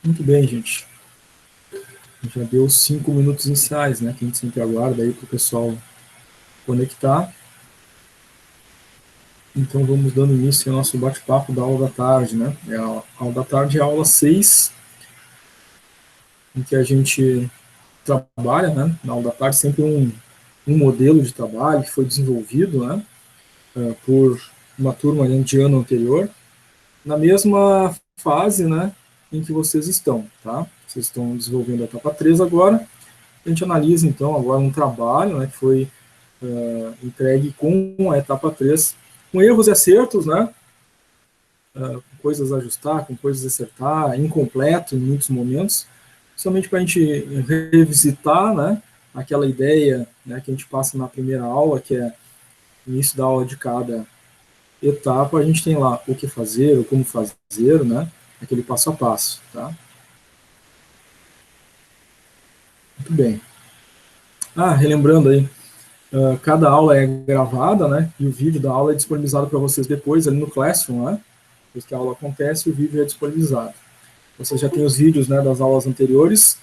Muito bem, gente. Já deu 5 minutos iniciais, né? Que a gente sempre aguarda aí para o pessoal conectar. Então vamos dando início ao nosso bate-papo da aula da tarde, né? A aula da tarde é a aula 6, em que a gente trabalha, né? Na aula da tarde sempre um modelo de trabalho que foi desenvolvido, né? Por uma turma de ano anterior, na mesma fase, né? Em que vocês estão, tá? Vocês estão desenvolvendo a etapa 3 agora. A gente analisa, então, agora um trabalho, né? Que foi entregue com a etapa 3, com erros e acertos, né? Com coisas a ajustar, com coisas a acertar, incompleto em muitos momentos, somente para a gente revisitar, né? Aquela ideia, né, que a gente passa na primeira aula, que é no início da aula de cada etapa, a gente tem lá o que fazer, o como fazer, né? Aquele passo a passo, tá? Muito bem. Relembrando aí, cada aula é gravada, né? E o vídeo da aula é disponibilizado para vocês depois ali no Classroom, né? Depois que a aula acontece, o vídeo é disponibilizado. Você já tem os vídeos, né, das aulas anteriores,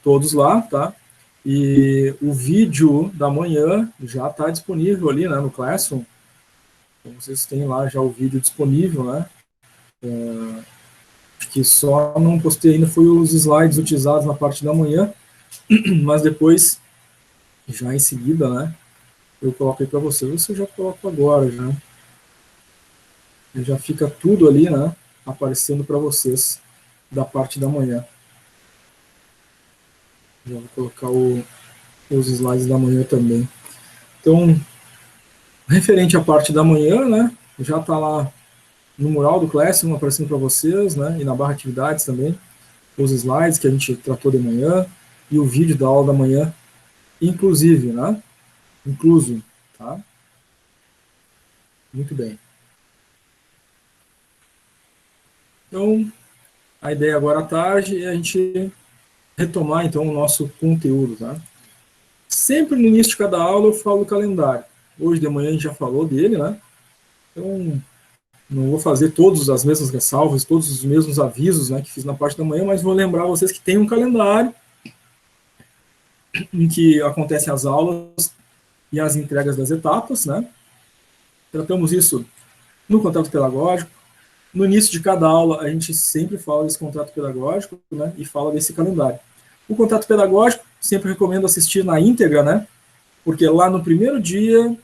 todos lá, tá? E o vídeo da manhã já está disponível ali, né, no Classroom. Então vocês têm lá já o vídeo disponível, né? Acho que só não postei ainda foi os slides utilizados na parte da manhã, mas depois, já em seguida, né, eu coloquei para vocês. Você já coloco agora, já. Já fica tudo ali, né, aparecendo para vocês da parte da manhã. Já vou colocar os slides da manhã também. Então, referente à parte da manhã, né, já está lá no mural do Classroom aparecendo para vocês, né, e na barra atividades também, os slides que a gente tratou de manhã e o vídeo da aula da manhã, inclusive, né, incluso, tá? Muito bem. Então, a ideia agora à tarde é a gente retomar, então, o nosso conteúdo, tá? Sempre no início de cada aula eu falo o calendário. Hoje de manhã a gente já falou dele, né? Então, não vou fazer todas as mesmas ressalvas, todos os mesmos avisos, né, que fiz na parte da manhã, mas vou lembrar vocês que tem um calendário em que acontecem as aulas e as entregas das etapas, né? Tratamos isso no contrato pedagógico. No início de cada aula, a gente sempre fala desse contrato pedagógico, né, e fala desse calendário. O contrato pedagógico, sempre recomendo assistir na íntegra, né, porque lá no primeiro dia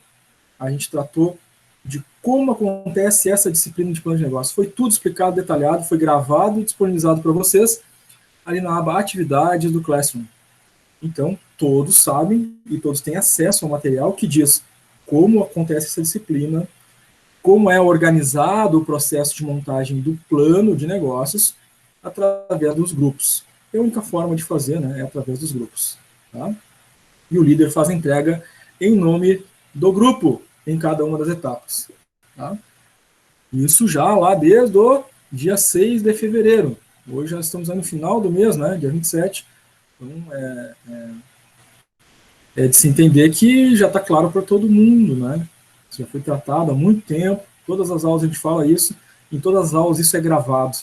a gente tratou de como acontece essa disciplina de plano de negócio. Foi tudo explicado, detalhado, foi gravado e disponibilizado para vocês ali na aba Atividades do Classroom. Então, todos sabem e todos têm acesso ao material que diz como acontece essa disciplina, como é organizado o processo de montagem do plano de negócios através dos grupos. É a única forma de fazer, né, é através dos grupos. Tá? E o líder faz a entrega em nome do grupo em cada uma das etapas. Tá? Isso já lá desde o dia 6 de fevereiro. Hoje já estamos no final do mês, né, dia 27. Então, é de se entender que já está claro para todo mundo, né? Isso já foi tratado há muito tempo, todas as aulas a gente fala isso, em todas as aulas isso é gravado,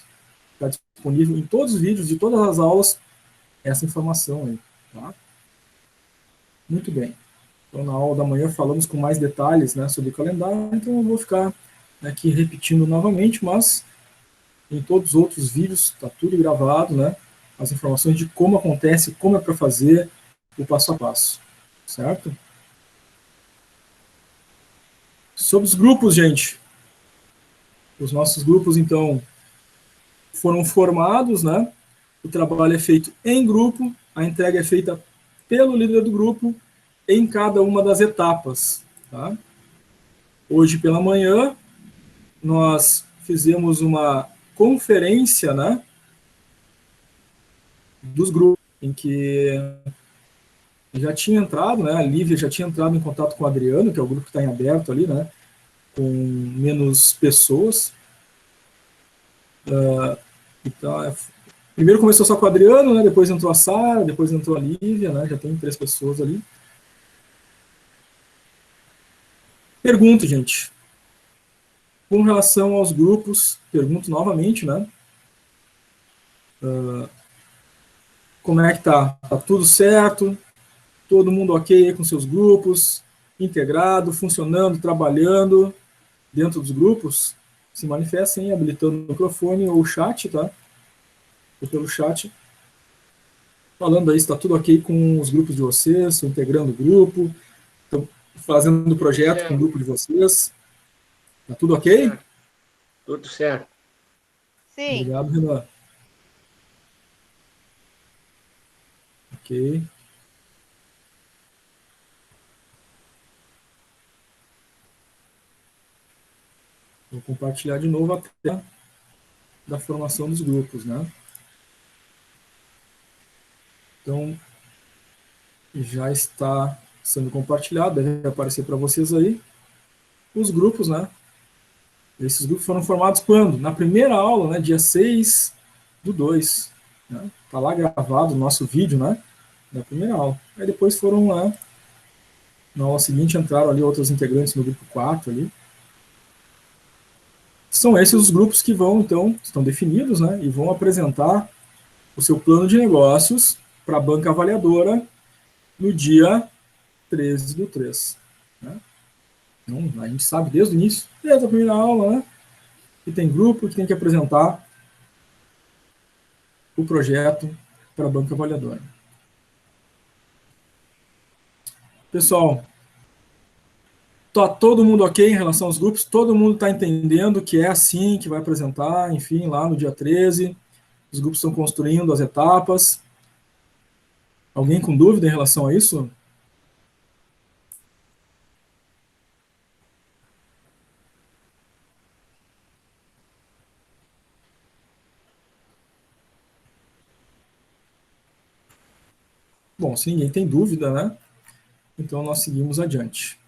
está disponível em todos os vídeos de todas as aulas essa informação aí, tá? Muito bem. Então, na aula da manhã falamos com mais detalhes, né, sobre o calendário, então eu vou ficar aqui repetindo novamente, mas em todos os outros vídeos está tudo gravado, né? As informações de como acontece, como é para fazer, o passo a passo, certo? Sobre os grupos, gente, os nossos grupos, então, foram formados, né? O trabalho é feito em grupo, a entrega é feita pelo líder do grupo em cada uma das etapas, tá? Hoje pela manhã, nós fizemos uma conferência, né, dos grupos, em que já tinha entrado, né, a Lívia já tinha entrado em contato com o Adriano, que é o grupo que está em aberto ali, né, com menos pessoas. Então, primeiro começou só com o Adriano, né, depois entrou a Sara, depois entrou a Lívia, né, já tem 3 pessoas ali. Pergunto, gente, com relação aos grupos, pergunto novamente, né, Como é que tá? Tá tudo certo? Todo mundo ok com seus grupos? Integrado, funcionando, trabalhando dentro dos grupos? Se manifestem habilitando o microfone ou o chat, tá? Ou pelo chat, falando aí se está tudo ok com os grupos de vocês, estão integrando o grupo, estão fazendo o Tudo projeto com o certo, grupo de vocês. Tá tudo tudo ok? certo, tudo certo. Sim. Obrigado, Renan. Ok. Vou compartilhar de novo a tela da formação dos grupos, né? Então, já está sendo compartilhado, deve aparecer para vocês aí os grupos, né? Esses grupos foram formados quando? Na primeira aula, né? Dia 6/2. Né? Tá lá gravado o nosso vídeo, né? Da primeira aula. Aí depois foram lá, na aula seguinte entraram ali outros integrantes no grupo 4 ali. São esses os grupos que vão, então, estão definidos, né? E vão apresentar o seu plano de negócios para a banca avaliadora no dia 13/3. Né? Então, a gente sabe desde o início, desde a primeira aula, né? Que tem grupo que tem que apresentar o projeto para a banca avaliadora. Pessoal, tá todo mundo ok em relação aos grupos? Todo mundo está entendendo que é assim que vai apresentar, enfim, lá no dia 13. Os grupos estão construindo as etapas. Alguém com dúvida em relação a isso? Bom, se ninguém tem dúvida, né? Então nós seguimos adiante.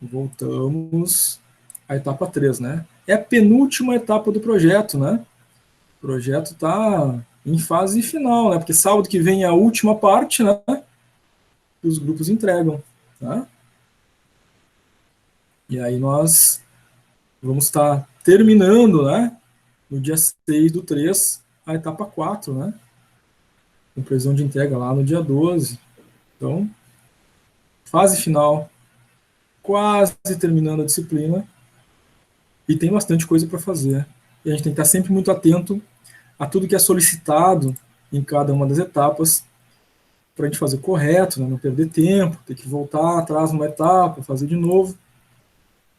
Voltamos à etapa 3, né? É a penúltima etapa do projeto, né? O projeto está em fase final, né? Porque sábado que vem é a última parte, né? Que os grupos entregam, tá? E aí nós vamos estar terminando, né? No dia 6/3, a etapa 4, né? Com previsão de entrega lá no dia 12. Então, fase final, quase terminando a disciplina, e tem bastante coisa para fazer. E a gente tem que estar sempre muito atento a tudo que é solicitado em cada uma das etapas, para a gente fazer correto, né? Não perder tempo, ter que voltar atrás numa etapa, fazer de novo.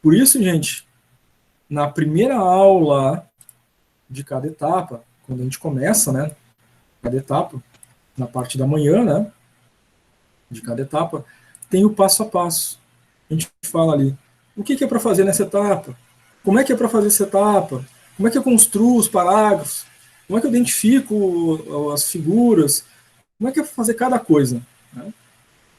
Por isso, gente, na primeira aula de cada etapa, quando a gente começa, né? Cada etapa, na parte da manhã, né? De cada etapa, tem o passo a passo. A gente fala ali, o que é para fazer nessa etapa? Como é que é para fazer essa etapa? Como é que eu construo os parágrafos? Como é que eu identifico as figuras? Como é que é para fazer cada coisa? Né?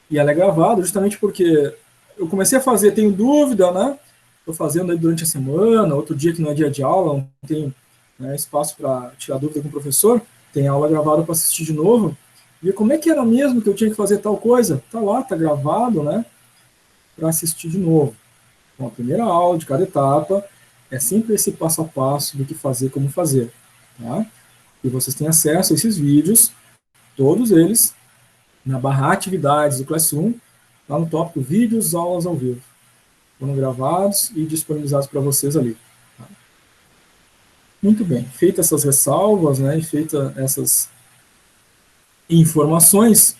E ela é gravada justamente porque eu comecei a fazer, tenho dúvida, né? Estou fazendo aí durante a semana, outro dia que não é dia de aula, não tem, né, espaço para tirar dúvida com o professor, tem aula gravada para assistir de novo. E como é que era mesmo que eu tinha que fazer tal coisa? Tá lá, tá gravado, né? Para assistir de novo. Então, a primeira aula de cada etapa é sempre esse passo a passo do que fazer, como fazer. Tá? E vocês têm acesso a esses vídeos, todos eles, na barra atividades do Classroom, lá no tópico vídeos, aulas ao vivo. Foram gravados e disponibilizados para vocês ali. Tá? Muito bem. Feitas essas ressalvas, né, e feitas essas informações,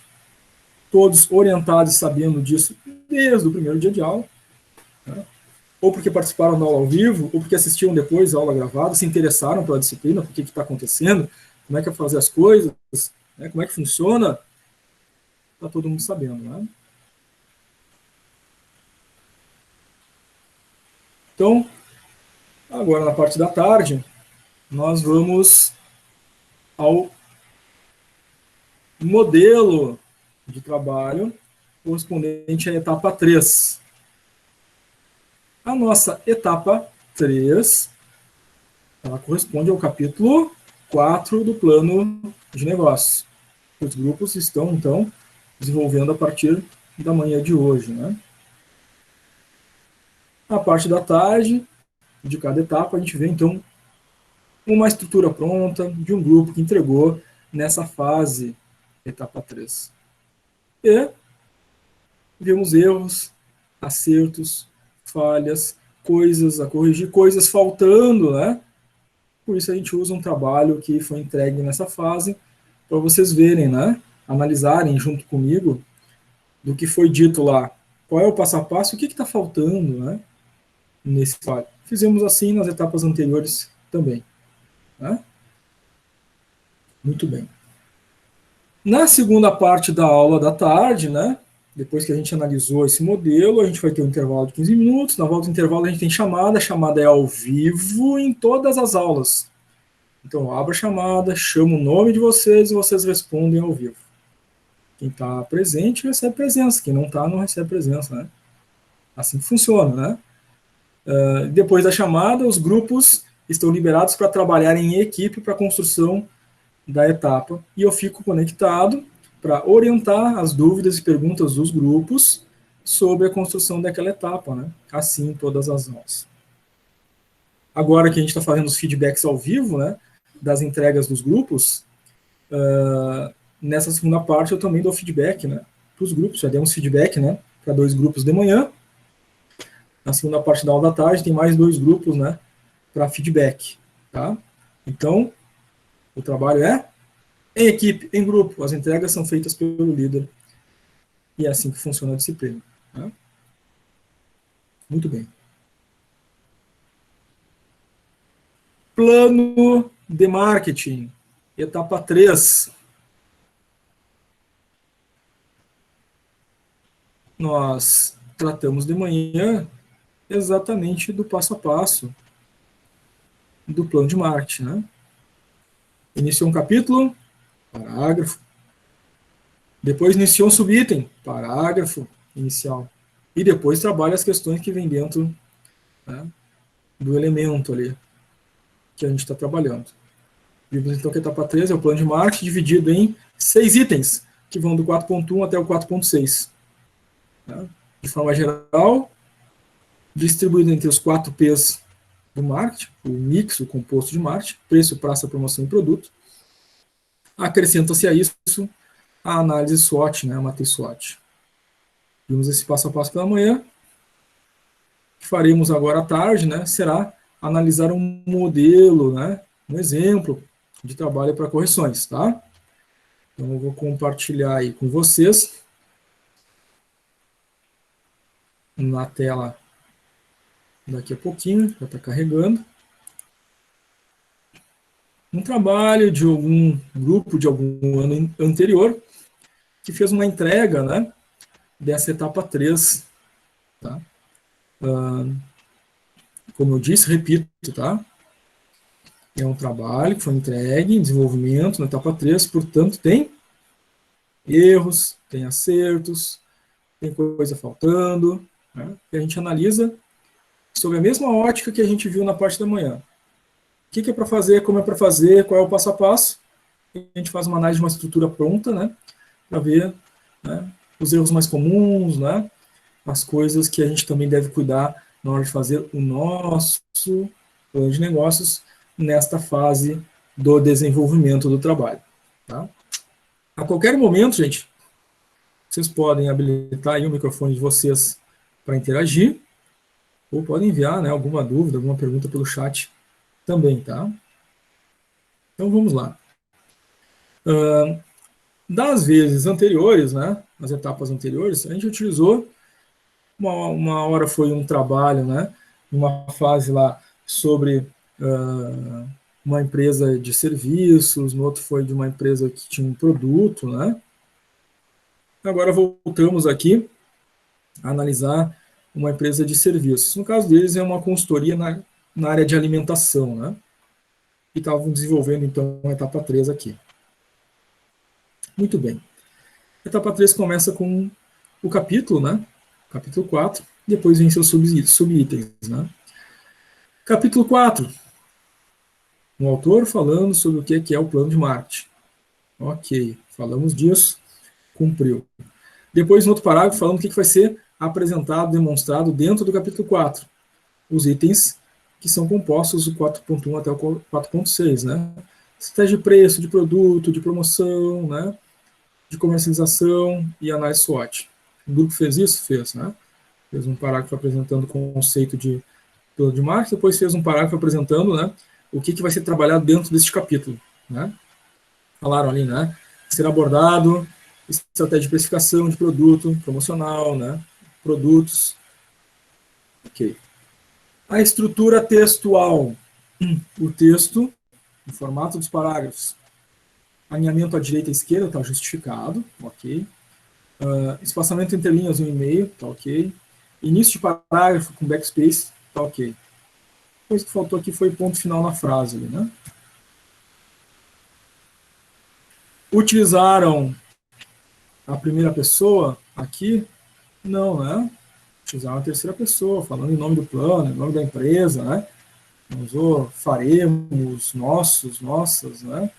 todos orientados e sabendo disso desde o primeiro dia de aula, né? Ou porque participaram da aula ao vivo, ou porque assistiram depois a aula gravada, se interessaram pela disciplina, por que está acontecendo, como é que é fazer as coisas, né, como é que funciona, está todo mundo sabendo, né? Então, agora na parte da tarde, nós vamos ao modelo de trabalho correspondente à etapa 3. A nossa etapa 3, ela corresponde ao capítulo 4 do plano de negócios. Os grupos estão, então, desenvolvendo a partir da manhã de hoje, né? A parte da tarde, de cada etapa, a gente vê, então, uma estrutura pronta de um grupo que entregou nessa fase, etapa 3. E vemos erros, acertos, falhas, coisas a corrigir, coisas faltando, né? Por isso a gente usa um trabalho que foi entregue nessa fase, para vocês verem, né? Analisarem junto comigo do que foi dito lá. Qual é o passo a passo, o que está faltando, né? Nesse trabalho. Fizemos assim nas etapas anteriores também. Né? Muito bem. Na segunda parte da aula da tarde, né? Depois que a gente analisou esse modelo, a gente vai ter um intervalo de 15 minutos. Na volta do intervalo a gente tem chamada. A chamada é ao vivo em todas as aulas. Então, eu abro a chamada, chamo o nome de vocês e vocês respondem ao vivo. Quem está presente recebe presença. Quem não está, não recebe presença, né? Assim que funciona, né? Depois da chamada, os grupos estão liberados para trabalhar em equipe para a construção da etapa. E eu fico conectado para orientar as dúvidas e perguntas dos grupos sobre a construção daquela etapa, né? Assim, todas as aulas. Agora que a gente está fazendo os feedbacks ao vivo, né? Das entregas dos grupos, nessa segunda parte eu também dou feedback, né? Para os grupos, já demos feedback, né? Para 2 grupos de manhã. Na segunda parte da aula da tarde tem mais 2 grupos, né? Para feedback, tá? Então, o trabalho é em equipe, em grupo. As entregas são feitas pelo líder. E é assim que funciona a disciplina. Tá? Muito bem. Plano de marketing. Etapa 3. Nós tratamos de manhã exatamente do passo a passo do plano de marketing. Né? Iniciou um capítulo, parágrafo. Depois iniciou um subitem, parágrafo inicial. E depois trabalha as questões que vêm dentro, né, do elemento ali que a gente está trabalhando. Vimos então que a etapa 3 é o plano de marketing dividido em 6 itens, que vão do 4.1 até o 4.6. Né? De forma geral, distribuído entre os 4 P's do marketing, o mix, o composto de marketing, preço, praça, promoção e produto. Acrescenta-se a isso a análise SWOT, né, a matriz SWOT. Vimos esse passo a passo pela manhã. O que faremos agora à tarde, né, será analisar um modelo, né, um exemplo de trabalho para correções, tá? Então eu vou compartilhar aí com vocês na tela daqui a pouquinho, já está carregando. Um trabalho de algum grupo de algum ano anterior que fez uma entrega, né, dessa etapa 3, tá? Como eu disse, repito, tá? É um trabalho que foi entregue em desenvolvimento na etapa 3, portanto, tem erros, tem acertos, tem coisa faltando, né? E a gente analisa sobre a mesma ótica que a gente viu na parte da manhã. O que é para fazer, como é para fazer, qual é o passo a passo. E a gente faz uma análise de uma estrutura pronta, né? Para ver, né, os erros mais comuns, né? As coisas que a gente também deve cuidar na hora de fazer o nosso plano de negócios nesta fase do desenvolvimento do trabalho. Tá? A qualquer momento, gente, vocês podem habilitar aí o microfone de vocês para interagir, ou podem enviar, né, alguma dúvida, alguma pergunta pelo chat também, tá? Então vamos lá. Das vezes anteriores, né, nas etapas anteriores, a gente utilizou, uma hora foi um trabalho, né, uma fase lá sobre uma empresa de serviços, no outro foi de uma empresa que tinha um produto, né? Agora voltamos aqui a analisar uma empresa de serviços. No caso deles é uma consultoria na área de alimentação, né? E estavam desenvolvendo então a etapa 3 aqui. Muito bem. A etapa 3 começa com o capítulo, né? Capítulo 4, depois vem seus subitens, né? Capítulo 4. Um autor falando sobre o que é o plano de marketing. Ok, falamos disso, cumpriu. Depois, no outro parágrafo, falando o que vai ser apresentado, demonstrado dentro do capítulo 4. Os itens que são compostos do 4.1 até o 4.6, né? Estratégia de preço, de produto, de promoção, né? De comercialização e análise SWOT. O grupo fez isso? Fez, né? Fez um parágrafo apresentando o conceito de marketing, depois fez um parágrafo apresentando, né, o que vai ser trabalhado dentro deste capítulo, né? Falaram ali, né? Ser abordado, estratégia de precificação de produto, promocional, né? Produtos. Ok. A estrutura textual. O texto, o formato dos parágrafos. Alinhamento à direita e à esquerda, está justificado, ok. Espaçamento entre linhas no e-mail, está ok. Início de parágrafo com backspace, está ok. A coisa que faltou aqui foi o ponto final na frase, ali, né? Utilizaram a primeira pessoa aqui? Não, né? Utilizaram a terceira pessoa, falando em nome do plano, em nome da empresa, né? Não usou faremos, nossos, nossas, né?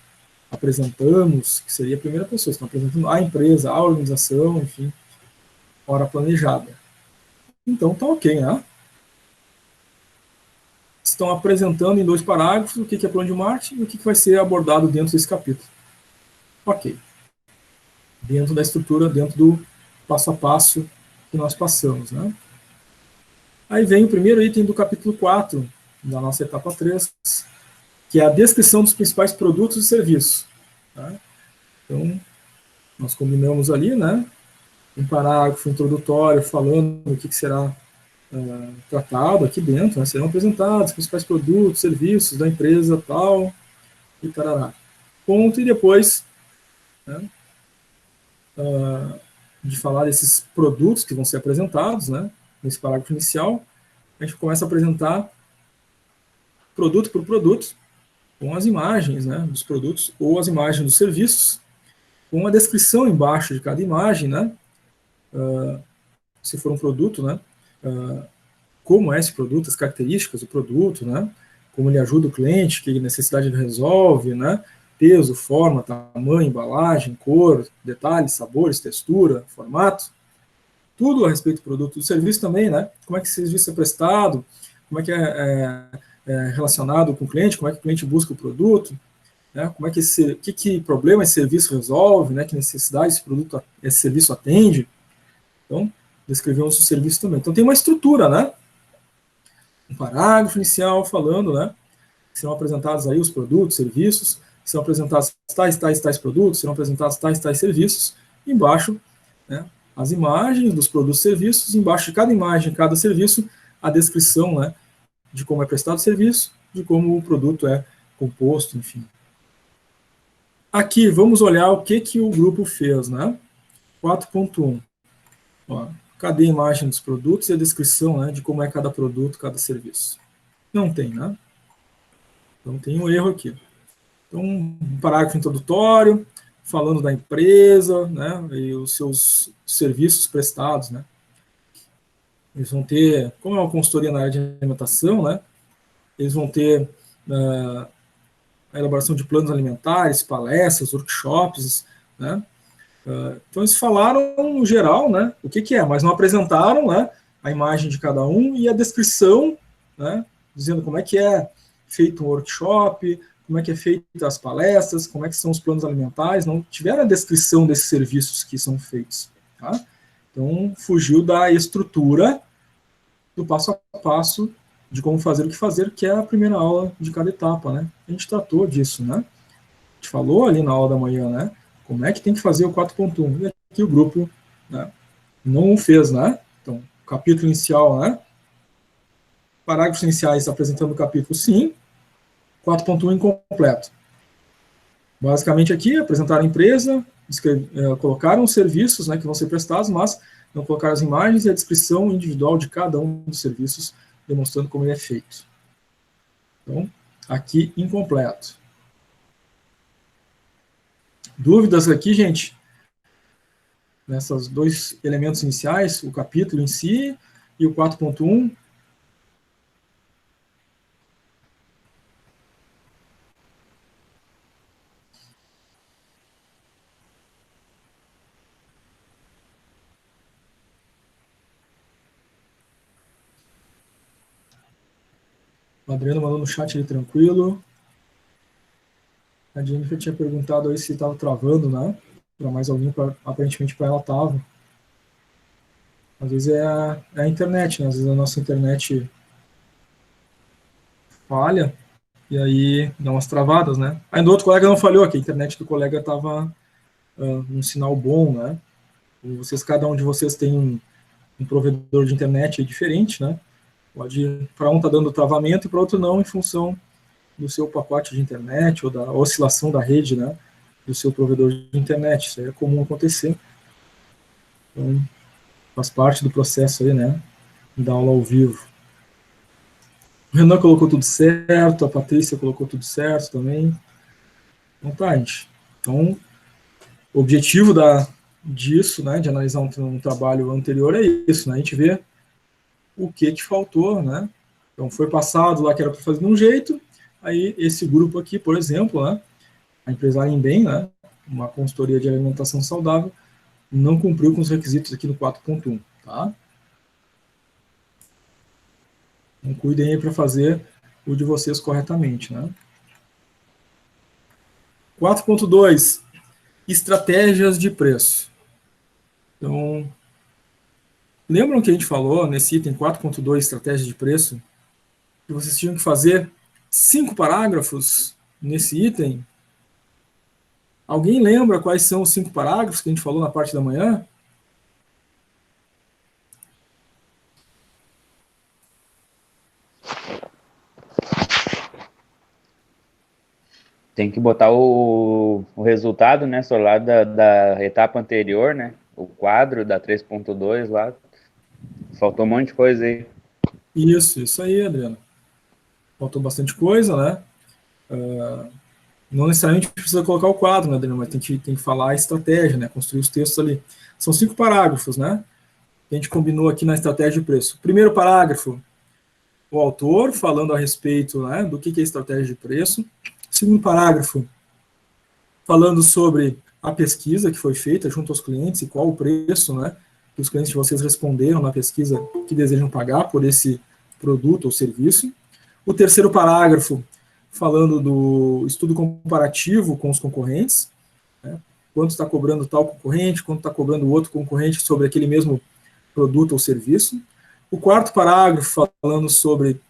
Apresentamos, que seria a primeira pessoa. Estão apresentando a empresa, a organização, enfim, hora planejada. Então tá ok, né? Estão apresentando em 2 parágrafos o que é plano de marketing e o que vai ser abordado dentro desse capítulo. Ok. Dentro da estrutura, dentro do passo a passo que nós passamos, né? Aí vem o primeiro item do capítulo 4, da nossa etapa 3, que é a descrição dos principais produtos e serviços. Tá? Então, nós combinamos ali, né? Um parágrafo introdutório falando o que será tratado aqui dentro, né? Serão apresentados os principais produtos, serviços da empresa tal, e tarará. Ponto, e depois, né, de falar desses produtos que vão ser apresentados, né, nesse parágrafo inicial, a gente começa a apresentar produto por produto, com as imagens, né, dos produtos ou as imagens dos serviços, com a descrição embaixo de cada imagem, né, se for um produto, né, como é esse produto, as características do produto, né, como ele ajuda o cliente, que necessidade ele resolve, né, peso, forma, tamanho, embalagem, cor, detalhes, sabores, textura, formato, tudo a respeito do produto, do serviço também, né, como é que esse serviço é prestado, como é que é relacionado com o cliente, como é que o cliente busca o produto, né, como é que que problema esse serviço resolve, né, que necessidade esse produto, esse serviço atende. Então, descrevemos o serviço também. Então tem uma estrutura, né, um parágrafo inicial falando, né, que serão apresentados aí os produtos, serviços, serão apresentados tais produtos, serão apresentados tais serviços, embaixo, né, as imagens dos produtos e serviços, embaixo de cada imagem, cada serviço, a descrição, né, de como é prestado o serviço, de como o produto é composto, enfim. Aqui, vamos olhar o que o grupo fez, né? 4.1. Cadê a imagem dos produtos e a descrição, né, de como é cada produto, cada serviço? Não tem, né? Então tem um erro aqui. Então, um parágrafo introdutório, falando da empresa, né, e os seus serviços prestados, né. Eles vão ter, como é uma consultoria na área de alimentação, né, eles vão ter a elaboração de planos alimentares, palestras, workshops, né. Então eles falaram no geral, né, o que é, mas não apresentaram, né, a imagem de cada um e a descrição, né, dizendo como é que é feito um workshop, como é que é feita as palestras, como é que são os planos alimentares, não tiveram a descrição desses serviços que são feitos. Tá? Então, fugiu da estrutura do passo a passo de como fazer o que fazer, que é a primeira aula de cada etapa, né? A gente tratou disso, né? A gente falou ali na aula da manhã, né? Como é que tem que fazer o 4.1. E aqui o grupo, né, não o fez, né? Então, capítulo inicial, né? Parágrafos iniciais apresentando o capítulo, sim. 4.1 incompleto. Basicamente aqui, apresentaram a empresa, colocaram os serviços, né, que vão ser prestados, mas não colocaram as imagens e a descrição individual de cada um dos serviços, demonstrando como ele é feito. Então, aqui, incompleto. Dúvidas aqui, gente? Nesses 2 elementos iniciais, o capítulo em si e o 4.1. O Adriano mandou no chat ali tranquilo. A Jennifer tinha perguntado aí se estava travando, né? Para mais alguém, aparentemente para ela estava. Às vezes é a internet, né? Às vezes a nossa internet falha e aí dá umas travadas, né? Ainda outro colega não falhou aqui, a internet do colega estava num sinal bom, né? E vocês, cada um de vocês tem um provedor de internet diferente, né? Pode, para um tá dando travamento e para outro não, em função do seu pacote de internet ou da oscilação da rede, né? Do seu provedor de internet. Isso aí é comum acontecer. Então, faz parte do processo aí, né? Da aula ao vivo. O Renan colocou tudo certo, a Patrícia colocou tudo certo também. Então tá, gente. Então, o objetivo disso, né, de analisar um trabalho anterior é isso, né? A gente vê o que faltou, né? Então, foi passado lá que era para fazer de um jeito, aí esse grupo aqui, por exemplo, né, a empresa Bem, né, uma consultoria de alimentação saudável, não cumpriu com os requisitos aqui no 4.1, tá? Então, cuidem aí para fazer o de vocês corretamente, né? 4.2, estratégias de preço. Então, lembram que a gente falou nesse item 4.2, estratégia de preço, que vocês tinham que fazer 5 parágrafos nesse item? Alguém lembra quais são os 5 parágrafos que a gente falou na parte da manhã? Tem que botar o resultado, né, só lá da etapa anterior, né, o quadro da 3.2 lá. Faltou um monte de coisa aí. Isso aí, Adriano. Faltou bastante coisa, né? Não necessariamente precisa colocar o quadro, né, Adriano, mas tem que falar a estratégia, né, construir os textos ali. São 5 parágrafos, né, que a gente combinou aqui na estratégia de preço. Primeiro parágrafo, o autor falando a respeito, né, do que é estratégia de preço. Segundo parágrafo, falando sobre a pesquisa que foi feita junto aos clientes e qual o preço, né, que os clientes de vocês responderam na pesquisa que desejam pagar por esse produto ou serviço. O terceiro parágrafo, falando do estudo comparativo com os concorrentes, né, quanto está cobrando tal concorrente, quanto está cobrando o outro concorrente sobre aquele mesmo produto ou serviço. O quarto parágrafo, falando sobre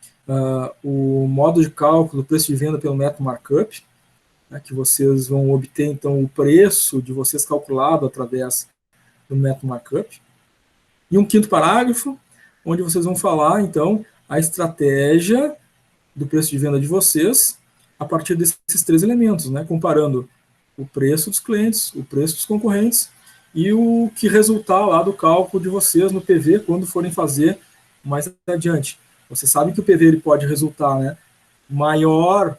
o modo de cálculo do preço de venda pelo método markup, né, que vocês vão obter, então, o preço de vocês calculado através do método markup. E um quinto parágrafo, onde vocês vão falar, então, a estratégia do preço de venda de vocês a partir desses 3 elementos, né, comparando o preço dos clientes, o preço dos concorrentes e o que resultar lá do cálculo de vocês no PV quando forem fazer mais adiante. Você sabe que o PV ele pode resultar, né, maior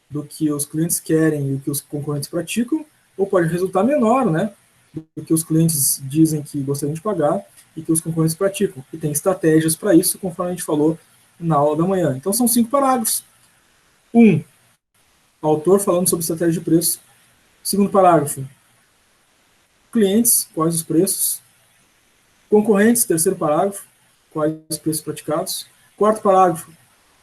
do que os clientes querem e o que os concorrentes praticam, ou pode resultar menor, né, do que os clientes dizem que gostariam de pagar e que os concorrentes praticam. E tem estratégias para isso, conforme a gente falou na aula da manhã. Então, são 5 parágrafos. Autor falando sobre estratégia de preço. Segundo parágrafo, clientes, quais os preços. Concorrentes, terceiro parágrafo, quais os preços praticados. Quarto parágrafo,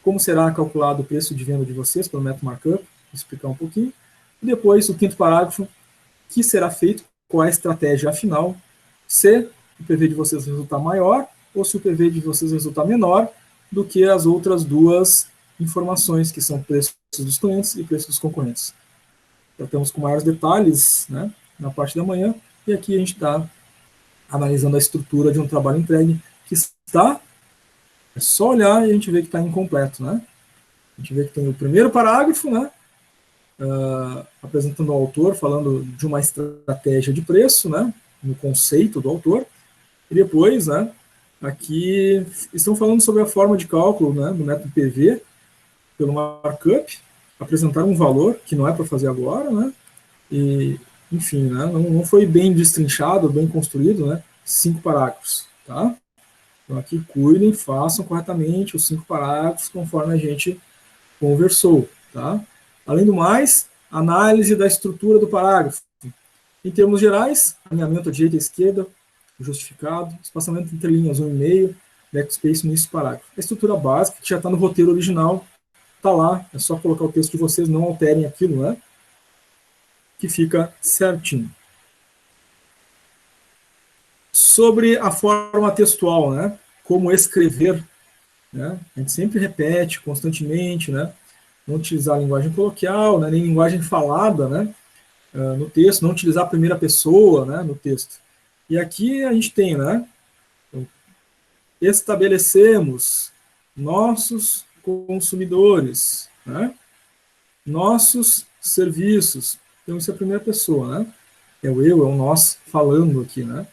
como será calculado o preço de venda de vocês pelo método markup, vou explicar um pouquinho. E depois, o quinto parágrafo, que será feito, qual é a estratégia afinal, se o PV de vocês resultar maior ou se o PV de vocês resultar menor do que as outras 2 informações, que são preços dos clientes e preços dos concorrentes. Tratamos com maiores detalhes, né, na parte da manhã, e aqui a gente está analisando a estrutura de um trabalho entregue que está, é só olhar e a gente vê que está incompleto, né? A gente vê que tem o primeiro parágrafo, né, apresentando o autor, falando de uma estratégia de preço, né, no conceito do autor, e depois, né, aqui estão falando sobre a forma de cálculo, né, do método PV pelo markup, apresentaram um valor que não é para fazer agora, né, e, enfim, né, não foi bem destrinchado, bem construído, né, 5 parágrafos, tá? Então aqui cuidem, façam corretamente os 5 parágrafos conforme a gente conversou, tá? Além do mais, análise da estrutura do parágrafo. Em termos gerais, alinhamento à direita e à esquerda, justificado, espaçamento entre linhas 1,5, backspace no início do parágrafo. A estrutura básica, que já está no roteiro original, tá lá, é só colocar o texto de vocês, não alterem aquilo, né? Que fica certinho. Sobre a forma textual, né? Como escrever, né? A gente sempre repete constantemente, né? Não utilizar a linguagem coloquial, né? Nem linguagem falada, né? No texto, não utilizar a primeira pessoa, né? No texto. E aqui a gente tem, né? Então, estabelecemos nossos consumidores, né? Nossos serviços. Então isso é a primeira pessoa, né? É o eu, é o nós falando aqui, né?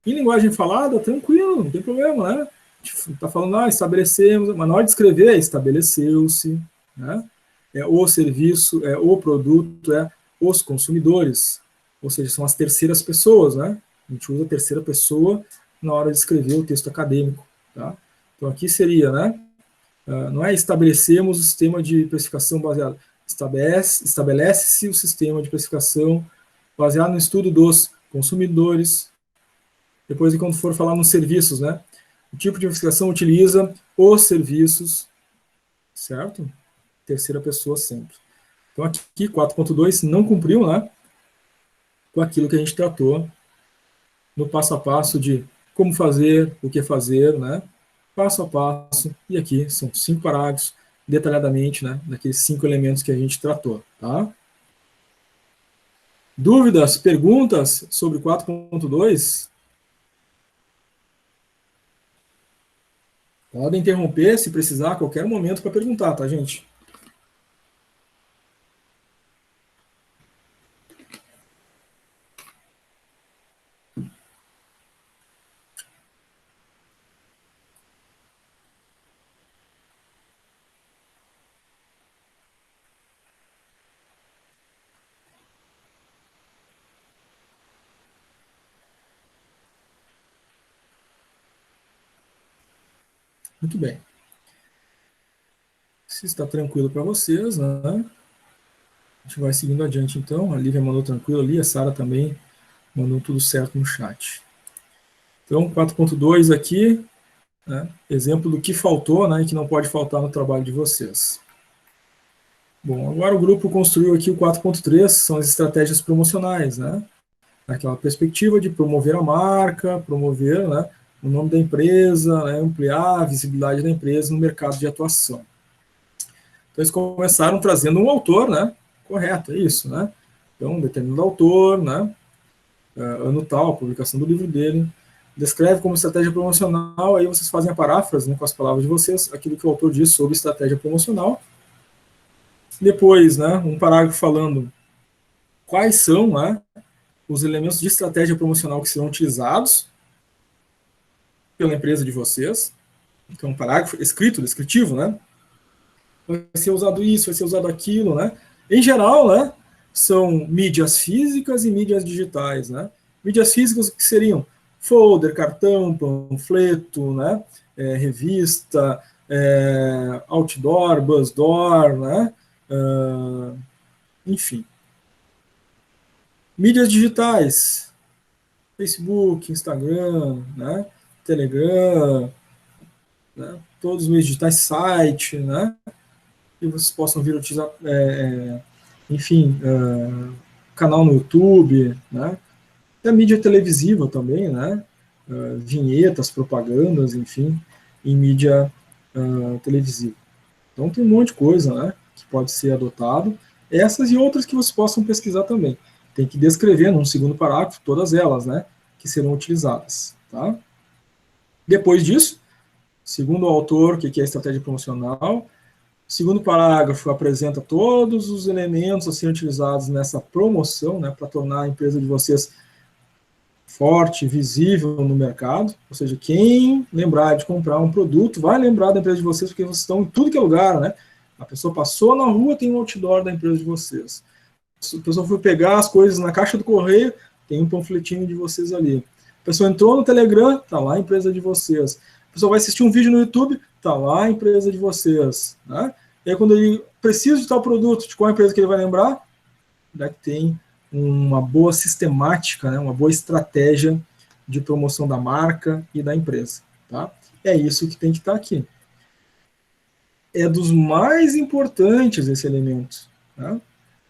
Em linguagem falada, tranquilo, não tem problema, né? A gente está falando, estabelecemos, mas na hora de escrever, estabeleceu-se, né? É o serviço, é o produto, é os consumidores, ou seja, são as terceiras pessoas, né? A gente usa a terceira pessoa na hora de escrever o texto acadêmico, tá? Então aqui seria, né? Não é estabelecemos o sistema de precificação baseado, estabelece-se o sistema de precificação baseado no estudo dos consumidores. Depois, quando for falar nos serviços, né? O tipo de precificação utiliza os serviços, certo? Terceira pessoa sempre. Então aqui 4.2 não cumpriu, né? Com aquilo que a gente tratou no passo a passo de como fazer, o que fazer, né? Passo a passo, e aqui são 5 parágrafos, detalhadamente, né? Daqueles 5 elementos que a gente tratou, tá? Dúvidas, perguntas sobre 4.2? Podem interromper se precisar a qualquer momento para perguntar, tá, gente? Muito bem. Se está tranquilo para vocês, né? A gente vai seguindo adiante, então. A Lívia mandou tranquilo ali, a Sara também mandou tudo certo no chat. Então, 4.2 aqui, né? Exemplo do que faltou, né? E que não pode faltar no trabalho de vocês. Bom, agora o grupo construiu aqui o 4.3, são as estratégias promocionais, né? Naquela perspectiva de promover a marca, promover, né, o nome da empresa, né, ampliar a visibilidade da empresa no mercado de atuação. Então, eles começaram trazendo um autor, né? Correto, é isso, né? Então, um determinado autor, né? Ano tal, a publicação do livro dele, descreve como estratégia promocional, aí vocês fazem a paráfrase, né, com as palavras de vocês, aquilo que o autor diz sobre estratégia promocional. Depois, né, um parágrafo falando quais são, né, os elementos de estratégia promocional que serão utilizados pela empresa de vocês. Então, um parágrafo escrito, descritivo, né? Vai ser usado isso, vai ser usado aquilo, né? Em geral, né, são mídias físicas e mídias digitais, né? Mídias físicas que seriam folder, cartão, panfleto, né? Revista, outdoor, buzzdoor, né? Enfim. Mídias digitais, Facebook, Instagram, né? Telegram, né? Todos os meios digitais, site, né? Que vocês possam vir a utilizar, enfim, canal no YouTube, né? E a mídia televisiva também, né? Vinhetas, propagandas, enfim, em mídia televisiva. Então tem um monte de coisa, né? Que pode ser adotado. Essas e outras que vocês possam pesquisar também. Tem que descrever num segundo parágrafo todas elas, né? Que serão utilizadas, tá? Depois disso, segundo o autor, o que é estratégia promocional? O segundo parágrafo apresenta todos os elementos a serem utilizados nessa promoção, né, para tornar a empresa de vocês forte, visível no mercado. Ou seja, quem lembrar de comprar um produto vai lembrar da empresa de vocês, porque vocês estão em tudo que é lugar, né? A pessoa passou na rua, tem um outdoor da empresa de vocês. Se a pessoa for pegar as coisas na caixa do correio, tem um panfletinho de vocês ali. A pessoa entrou no Telegram, tá lá a empresa de vocês. A pessoa vai assistir um vídeo no YouTube, tá lá a empresa de vocês, né? E aí, quando ele precisa de tal produto, de qual empresa que ele vai lembrar? Já que tem uma boa sistemática, né? Uma boa estratégia de promoção da marca e da empresa, tá? É isso que tem que estar aqui. é dos mais importantes esse elemento, né?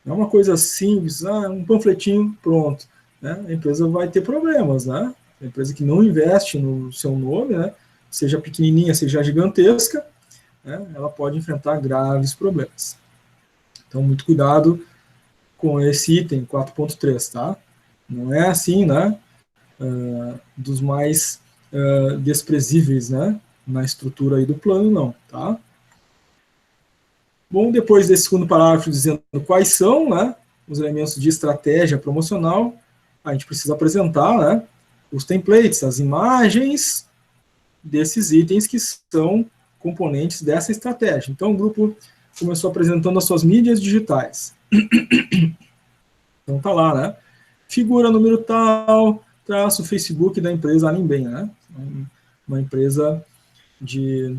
Não é uma coisa simples, um panfletinho, pronto, né? A empresa vai ter problemas, né? A empresa que não investe no seu nome, né, seja pequenininha, seja gigantesca, né, ela pode enfrentar graves problemas. Então, muito cuidado com esse item 4.3, tá? Não é assim, né, dos mais desprezíveis, né, na estrutura aí do plano, não, tá? Bom, depois desse segundo parágrafo dizendo quais são, né, os elementos de estratégia promocional, a gente precisa apresentar, né, os templates, as imagens desses itens que são componentes dessa estratégia. Então, o grupo começou apresentando as suas mídias digitais. Então, tá lá, né? Figura número tal, traço Facebook da empresa Alimbem, né? Uma empresa de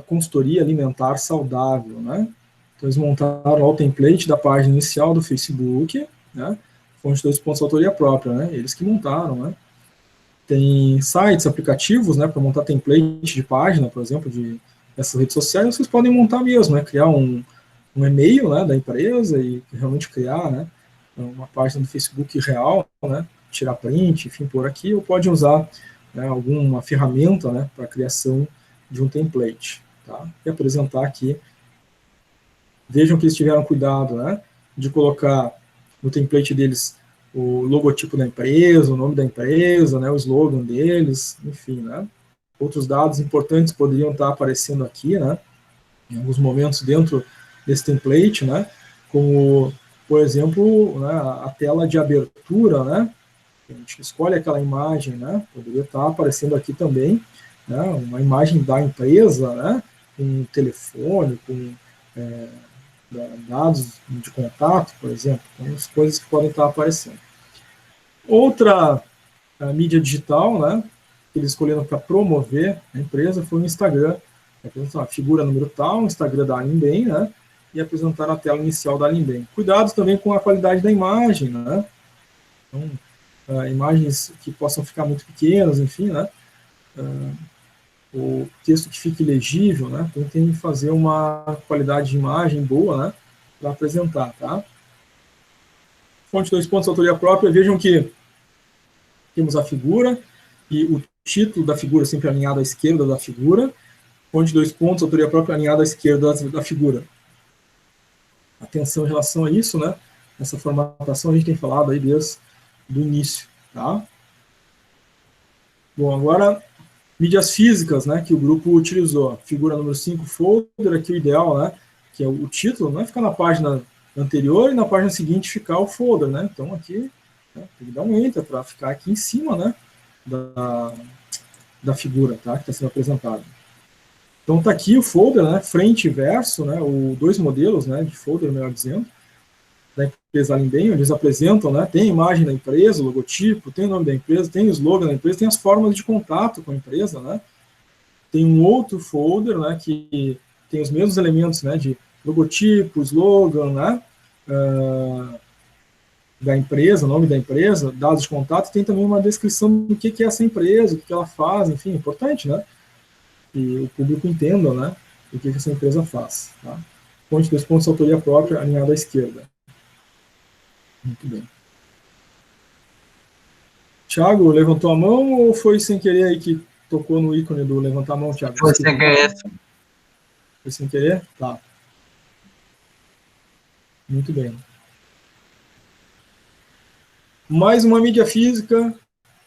consultoria alimentar saudável, né? Então, eles montaram o template da página inicial do Facebook, né? Fonte 2 pontos autoria própria, né? Eles que montaram, né? Tem sites, aplicativos, né, para montar template de página, por exemplo, dessas redes sociais, vocês podem montar mesmo, né, criar um e-mail, né, da empresa e realmente criar, né, uma página do Facebook real, né, tirar print, enfim, por aqui, ou pode usar, né, alguma ferramenta, né, para a criação de um template, tá, e apresentar aqui. Vejam que eles tiveram cuidado, né, de colocar no template deles o logotipo da empresa, o nome da empresa, né, o slogan deles, enfim, né. Outros dados importantes poderiam estar aparecendo aqui, né, em alguns momentos dentro desse template, né, como, por exemplo, né, a tela de abertura, né, a gente escolhe aquela imagem, né, poderia estar aparecendo aqui também, né, uma imagem da empresa, né, com telefone, com dados de contato, por exemplo, as coisas que podem estar aparecendo. Outra mídia digital, né, que eles escolheram para promover a empresa foi o Instagram. Apresentar a figura número tal, o Instagram da Alimbem, né, e apresentar a tela inicial da Alimbem. Cuidado também com a qualidade da imagem, né, então, imagens que possam ficar muito pequenas, enfim, né, o texto que fique legível, né, então tem que fazer uma qualidade de imagem boa, né, para apresentar, tá? Fonte 2 pontos, autoria própria, vejam que temos a figura e o título da figura sempre alinhado à esquerda da figura, fonte 2 pontos, autoria própria alinhada à esquerda da figura. Atenção em relação a isso, né? Essa formatação a gente tem falado aí desde o início, tá? Bom, agora, mídias físicas, né, que o grupo utilizou. Figura número 5, folder, aqui o ideal, né, que é o título, não é ficar na página anterior e na página seguinte ficar o folder, né? Então aqui, né, tem que dar um enter para ficar aqui em cima, né, da figura, tá, que está sendo apresentada. Então tá aqui o folder, né, frente e verso, né, dois modelos, né, de folder, melhor dizendo, da empresa Alimbem, onde eles apresentam, né, tem a imagem da empresa, o logotipo, tem o nome da empresa, tem o slogan da empresa, tem as formas de contato com a empresa, né, tem um outro folder, né, que tem os mesmos elementos, né, de logotipo, slogan, né, da empresa, nome da empresa, dados de contato, tem também uma descrição do que é essa empresa, o que ela faz, enfim, é importante, né, que o público entenda, né, o que essa empresa faz, tá. Fonte 2 pontos, autoria própria, alinhada à esquerda. Muito bem. Thiago, levantou a mão ou foi sem querer aí que tocou no ícone do levantar a mão, Thiago? Foi sem querer. Foi sem querer? Tá. Muito bem. Mais uma mídia física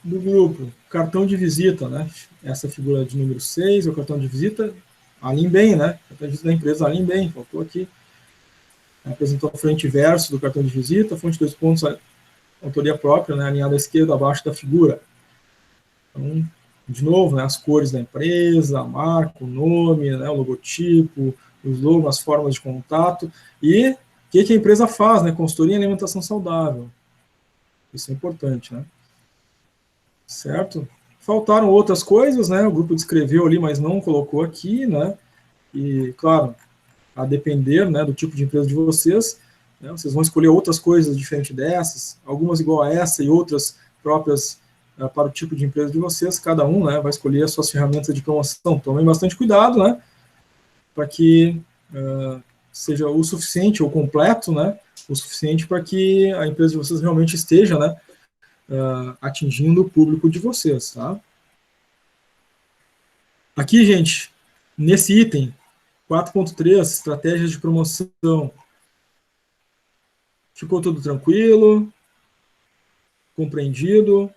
do grupo. Cartão de visita, né? Essa figura de número 6 é o cartão de visita Alimbem, né? Cartão de visita da empresa Alimbem, faltou aqui. Apresentou a frente e verso do cartão de visita, fonte 2 pontos, autoria própria, né, alinhada à esquerda, abaixo da figura. Então, de novo, né, as cores da empresa, a marca, o nome, né, o logotipo, o slogan, as formas de contato, e o que a empresa faz, né, consultoria em alimentação saudável. Isso é importante, né? Certo? Faltaram outras coisas, né, o grupo descreveu ali, mas não colocou aqui, né, e, claro, a depender, né, do tipo de empresa de vocês, né, vocês vão escolher outras coisas diferentes dessas, algumas igual a essa e outras próprias para o tipo de empresa de vocês, cada um, né, vai escolher as suas ferramentas de promoção. Tomem bastante cuidado, né, para que seja o suficiente ou completo, né, o suficiente para que a empresa de vocês realmente esteja, né, atingindo o público de vocês, tá? Aqui, gente, nesse item 4.3, estratégias de promoção, ficou tudo tranquilo? Compreendido?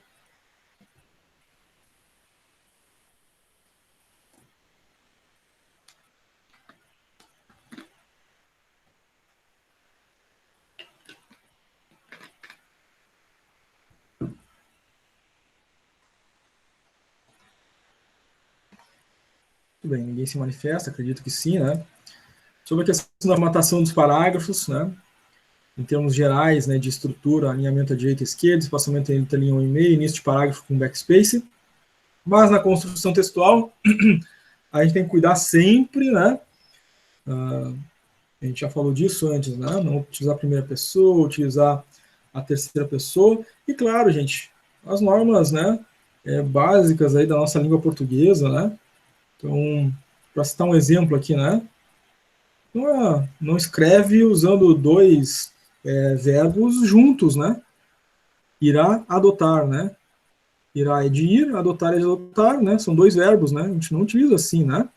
Tudo bem, ninguém se manifesta, acredito que sim, né? Sobre a questão da formatação dos parágrafos, né? Em termos gerais, né, de estrutura, alinhamento à direita e esquerda, espaçamento entre linha 1 e meio, início de parágrafo com backspace. Mas na construção textual, a gente tem que cuidar sempre, né? A gente já falou disso antes, né? Não utilizar a primeira pessoa, utilizar a terceira pessoa. E claro, gente, as normas, né, básicas aí da nossa língua portuguesa, né? Então, para citar um exemplo aqui, né? Não escreve usando dois verbos juntos, né? Irá, adotar, né? Irá é de ir, adotar é de adotar, né? São dois verbos, né? A gente não utiliza assim, né?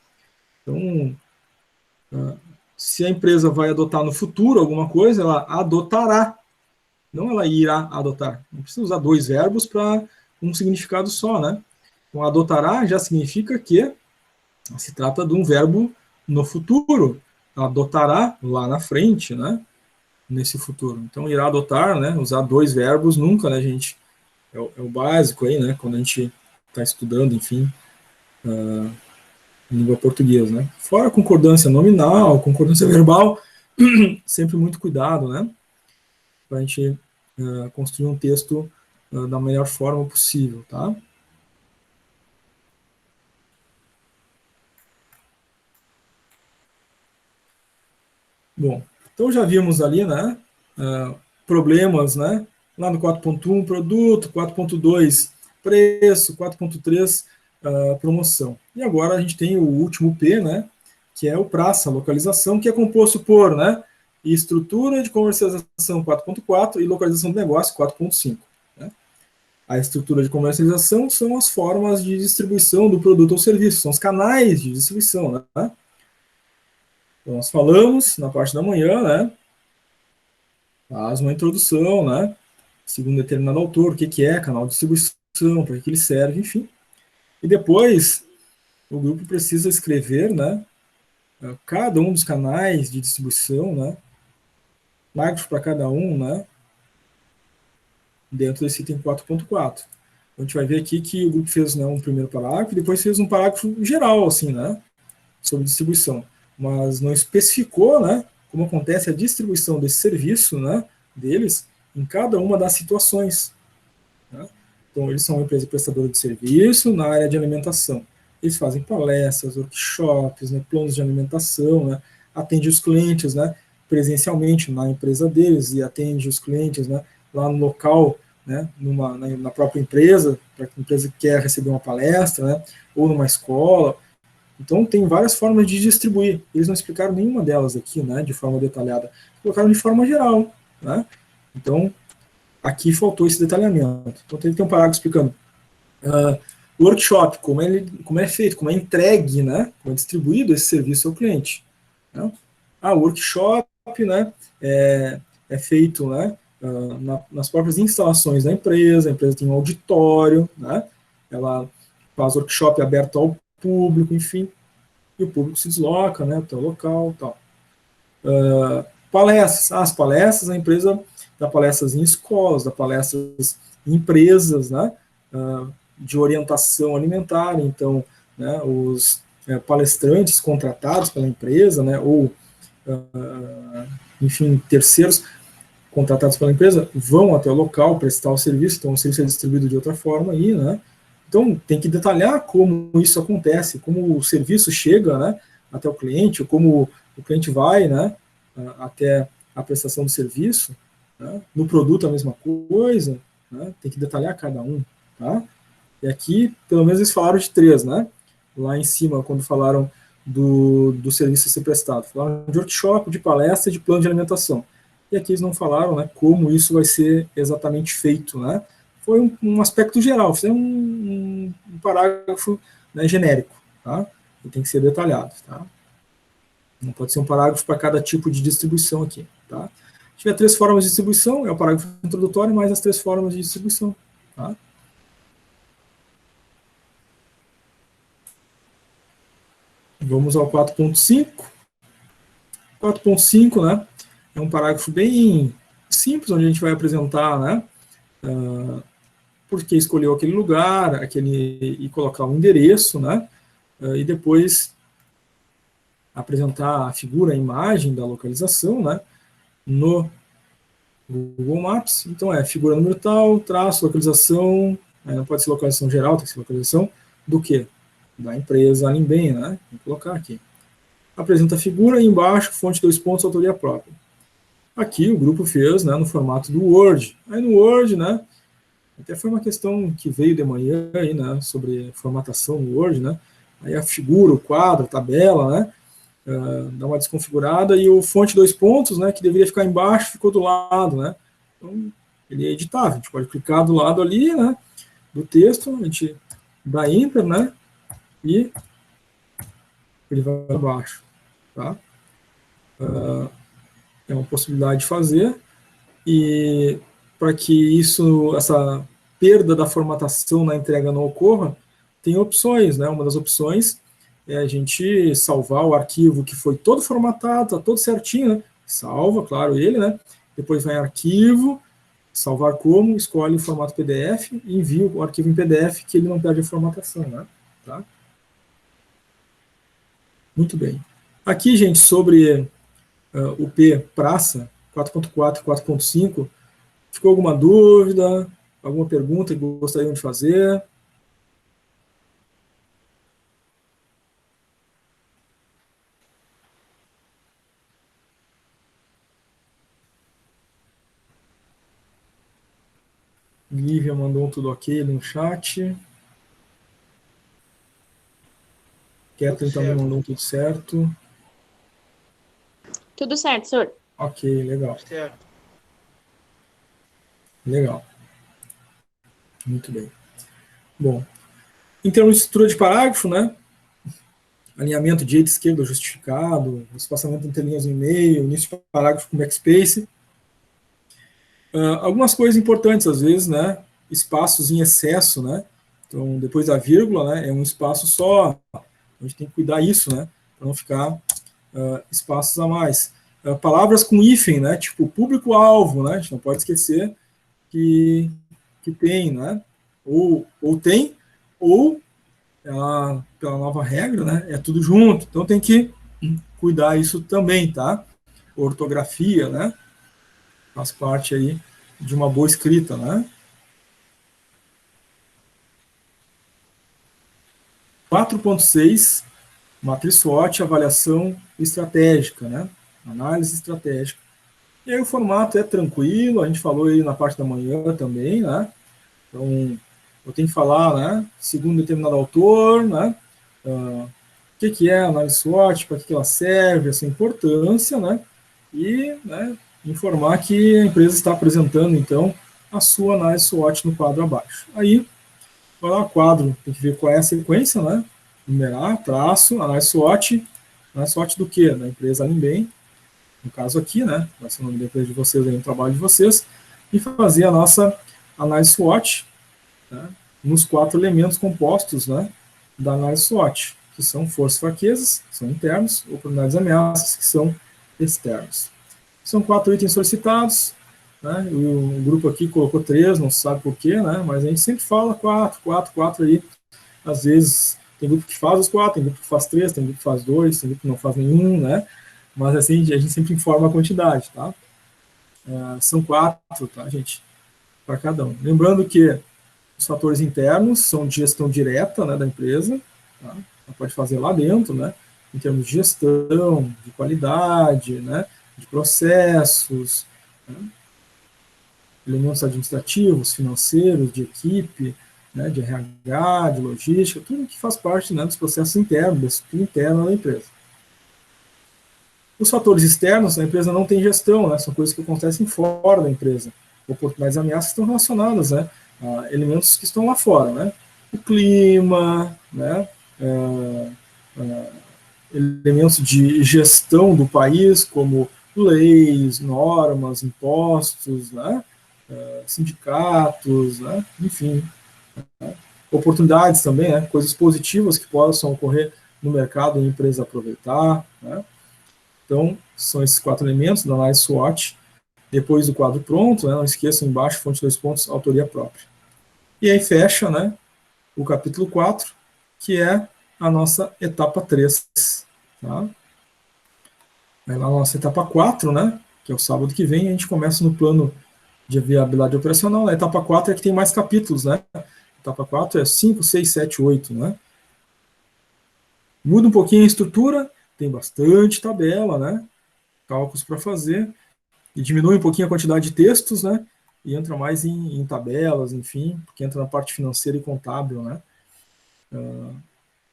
Então, se a empresa vai adotar no futuro alguma coisa, ela adotará, não ela irá adotar. Não precisa usar dois verbos para um significado só, né? Então, adotará já significa que se trata de um verbo no futuro. Adotará lá na frente, né? Nesse futuro. Então, irá adotar, né? Usar dois verbos nunca, né, gente? É o básico aí, né? Quando a gente está estudando, enfim, língua portuguesa, né? Fora a concordância nominal, concordância verbal, sempre muito cuidado, né? Para a gente construir um texto da melhor forma possível, tá? Bom, então já vimos ali, né? Problemas, né? Lá no 4.1, produto, 4.2, preço, 4.3, promoção. E agora a gente tem o último P, né? Que é o praça, localização, que é composto por, né? Estrutura de comercialização 4.4 e localização de negócio 4.5. Né? A estrutura de comercialização são as formas de distribuição do produto ou serviço, são os canais de distribuição, né? Então, nós falamos na parte da manhã, né? Faz uma introdução, né? Segundo determinado autor, o que é canal de distribuição, para que ele serve, enfim. E depois, o grupo precisa escrever, né? Cada um dos canais de distribuição, né? Parágrafo para cada um, né? Dentro desse item 4.4. A gente vai ver aqui que o grupo fez, né, um primeiro parágrafo e depois fez um parágrafo geral, assim, né? Sobre distribuição. Mas não especificou, né? Como acontece a distribuição desse serviço, né? Deles em cada uma das situações. Né? Então, eles são uma empresa prestadora de serviço na área de alimentação. Eles fazem palestras, workshops, né, planos de alimentação, né, atende os clientes, né, presencialmente na empresa deles e atende os clientes, né, lá no local, né, na própria empresa, para a empresa que quer receber uma palestra, né, ou numa escola. Então, tem várias formas de distribuir. Eles não explicaram nenhuma delas aqui, né, de forma detalhada. Colocaram de forma geral, né. Então, aqui faltou esse detalhamento. Então, tem um parágrafo explicando o workshop, como é feito, como é entregue, né, como é distribuído esse serviço ao cliente. Né? O workshop, né, é feito, né, nas próprias instalações da empresa. A empresa tem um auditório, né, ela faz workshop aberto ao público, enfim, e o público se desloca, né, até o local, tal. Palestras, as palestras, a empresa dá palestras em escolas, dá palestras em empresas, né, de orientação alimentar. Então, né, os palestrantes contratados pela empresa, né, ou, enfim, terceiros contratados pela empresa, vão até o local prestar o serviço. Então, o serviço é distribuído de outra forma aí, né. Então, tem que detalhar como isso acontece, como o serviço chega, né, até o cliente, ou como o cliente vai, né, até a prestação do serviço. Né? No produto a mesma coisa, né? Tem que detalhar cada um, tá? E aqui, pelo menos eles falaram de 3, né? Lá em cima, quando falaram do serviço a ser prestado. Falaram de workshop, de palestra, de plano de alimentação. E aqui eles não falaram, né, como isso vai ser exatamente feito, né? Foi um aspecto geral, foi um parágrafo, né, genérico, tá? E tem que ser detalhado, tá? Não pode ser um parágrafo para cada tipo de distribuição aqui, tá? Se tiver 3 formas de distribuição, é o parágrafo introdutório mais as 3 formas de distribuição, tá? Vamos ao 4.5. 4.5, né, é um parágrafo bem simples, onde a gente vai apresentar, né, por que escolheu aquele lugar, e colocar um endereço, né, e depois apresentar a figura, a imagem da localização, né, no Google Maps. Então figura número tal, traço, localização, não pode ser localização geral, tem que ser localização do quê? Da empresa Alimbem, né, vou colocar aqui. Apresenta a figura e embaixo, fonte 2 pontos, autoria própria. Aqui o grupo fez, né, no formato do Word. Aí no Word, né, até foi uma questão que veio de manhã aí, né, sobre formatação no Word, né, aí a figura, o quadro, a tabela, né, dá uma desconfigurada, e o fonte 2 pontos, né, que deveria ficar embaixo, ficou do lado, né, então ele é editável, a gente pode clicar do lado ali, né, do texto, a gente dá Enter, né, e ele vai para baixo, tá? É uma possibilidade de fazer, e para que essa perda da formatação na entrega não ocorra, tem opções, né? Uma das opções é a gente salvar o arquivo que foi todo formatado, está todo certinho, né? Salva, claro, ele, né? Depois vai em arquivo, salvar como, escolhe o formato PDF e envia o arquivo em PDF, que ele não perde a formatação, né? Tá? Muito bem. Aqui, gente, sobre o P praça, 4.4 e 4.5, ficou alguma dúvida, alguma pergunta que gostariam de fazer? Lívia mandou tudo ok no chat. Kathleen também mandou tudo certo. Tudo certo, senhor. Ok, legal. Certo. Legal. Muito bem. Bom, em termos de estrutura de parágrafo, né? Alinhamento direita e esquerda justificado, espaçamento entre linhas no e-mail, início de parágrafo com backspace. Algumas coisas importantes, às vezes, né? Espaços em excesso, né? Então, depois da vírgula, né? É um espaço só. A gente tem que cuidar isso, né? Para não ficar espaços a mais. Palavras com hífen, né? Tipo público-alvo, né? A gente não pode esquecer que tem, né? Ou tem, ou pela nova regra, né? É tudo junto. Então tem que cuidar isso também, tá? Ortografia, né? Faz parte aí de uma boa escrita, né? 4.6, matriz SWOT, avaliação estratégica, né? Análise estratégica. E aí o formato é tranquilo, a gente falou aí na parte da manhã também, né? Então, eu tenho que falar, né? Segundo determinado autor, né? O que é a análise SWOT, para que ela serve, essa importância, né? E, né, informar que a empresa está apresentando, então, a sua análise SWOT no quadro abaixo. Aí, vai lá, quadro, tem que ver qual é a sequência, né? Numerar, traço, análise SWOT do quê? Da empresa Alimbem, no caso aqui, né? Vai ser o nome da empresa de vocês aí no trabalho de vocês, e fazer a nossa análise SWOT, né, nos 4 elementos compostos, né, da análise SWOT, que são forças e fraquezas, que são internos, oportunidades e ameaças, que são externos. São 4 itens solicitados, né, o grupo aqui colocou 3, não se sabe por quê, né, mas a gente sempre fala 4 aí. Às vezes tem grupo que faz os 4, tem grupo que faz 3, tem grupo que faz 2, tem grupo que não faz nenhum, né, mas assim a gente sempre informa a quantidade, tá? São 4, tá, gente, para cada um. Lembrando que os fatores internos são de gestão direta, né, da empresa, tá? Ela pode fazer lá dentro, né, em termos de gestão, de qualidade, né, de processos, né, elementos administrativos, financeiros, de equipe, né, de RH, de logística, tudo que faz parte, né, dos processos internos, da estrutura interna da empresa. Os fatores externos, a empresa não tem gestão, né, são coisas que acontecem fora da empresa. Oportunidades e ameaças estão relacionadas, né, a elementos que estão lá fora, né, o clima, né, elementos de gestão do país, como leis, normas, impostos, né, sindicatos, né, enfim, né, oportunidades também, né, coisas positivas que possam ocorrer no mercado e a empresa aproveitar, né. Então, são esses 4 elementos da análise SWOT. Depois do quadro pronto, né, não esqueçam embaixo, fonte 2 pontos, autoria própria. E aí fecha, né, o capítulo 4, que é a nossa etapa 3. Tá? Aí na nossa etapa 4, né, que é o sábado que vem, a gente começa no plano de viabilidade operacional. A etapa 4 é que tem mais capítulos, né? A etapa 4 é 5, 6, 7, 8, né? Muda um pouquinho a estrutura, tem bastante tabela, né? Cálculos para fazer, e diminui um pouquinho a quantidade de textos, né? E entra mais em tabelas, enfim, porque entra na parte financeira e contábil, né?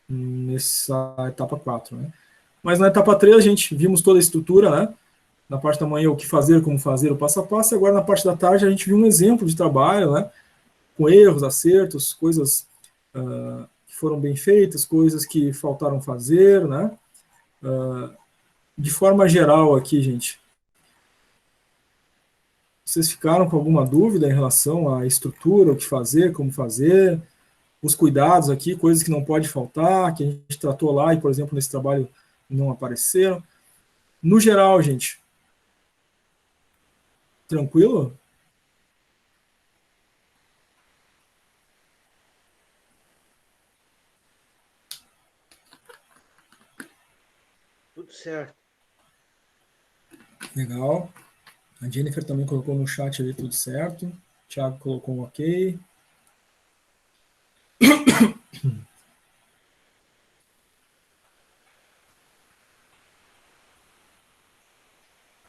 Nessa etapa 4, né? Mas na etapa 3 a gente vimos toda a estrutura, né? Na parte da manhã o que fazer, como fazer, o passo a passo, e agora na parte da tarde a gente viu um exemplo de trabalho, né? Com erros, acertos, coisas que foram bem feitas, coisas que faltaram fazer, né? De forma geral aqui, gente, vocês ficaram com alguma dúvida em relação à estrutura, o que fazer, como fazer, os cuidados aqui, coisas que não pode faltar, que a gente tratou lá e, por exemplo, nesse trabalho não apareceram? No geral, gente, tranquilo? Tudo certo. Legal. A Jennifer também colocou no chat ali tudo certo. O Thiago colocou um ok.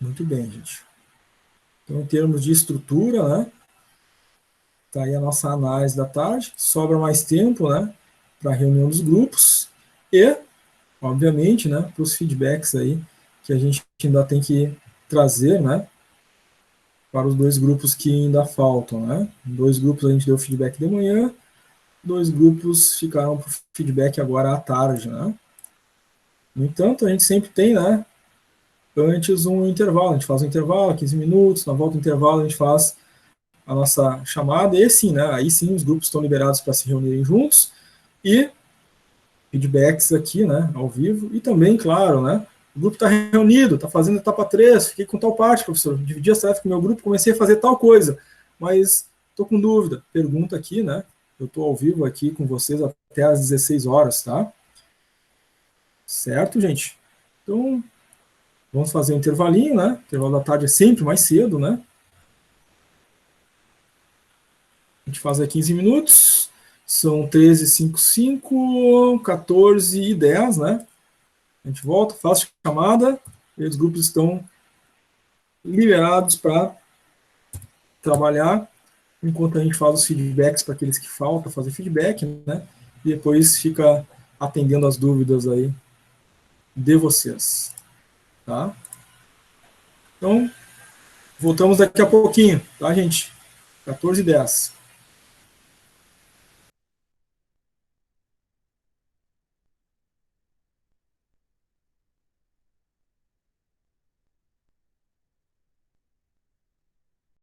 Muito bem, gente. Então, em termos de estrutura, né? Tá aí a nossa análise da tarde. Sobra mais tempo, né? Para a reunião dos grupos. E, obviamente, né? Para os feedbacks aí que a gente ainda tem que trazer, né? Para os 2 grupos que ainda faltam, né? 2 grupos a gente deu feedback de manhã, 2 grupos ficaram para feedback agora à tarde, né? No entanto, a gente sempre tem, né? Antes um intervalo, a gente faz um intervalo, 15 minutos, na volta do intervalo a gente faz a nossa chamada, e sim, né? Aí sim os grupos estão liberados para se reunirem juntos, e feedbacks aqui, né? Ao vivo, e também, claro, né? O grupo está reunido, está fazendo etapa 3, fiquei com tal parte, professor, dividi a tarefa com o meu grupo, comecei a fazer tal coisa, mas estou com dúvida, pergunta aqui, né? Eu estou ao vivo aqui com vocês até às 16 horas, tá? Certo, gente? Então, vamos fazer um intervalinho, né? O intervalo da tarde é sempre mais cedo, né? A gente faz aí 15 minutos, são 13h55, 14h10, né? A gente volta, faz chamada, e os grupos estão liberados para trabalhar, enquanto a gente faz os feedbacks para aqueles que faltam fazer feedback, né? E depois fica atendendo as dúvidas aí de vocês, tá? Então, voltamos daqui a pouquinho, tá, gente? 14h10.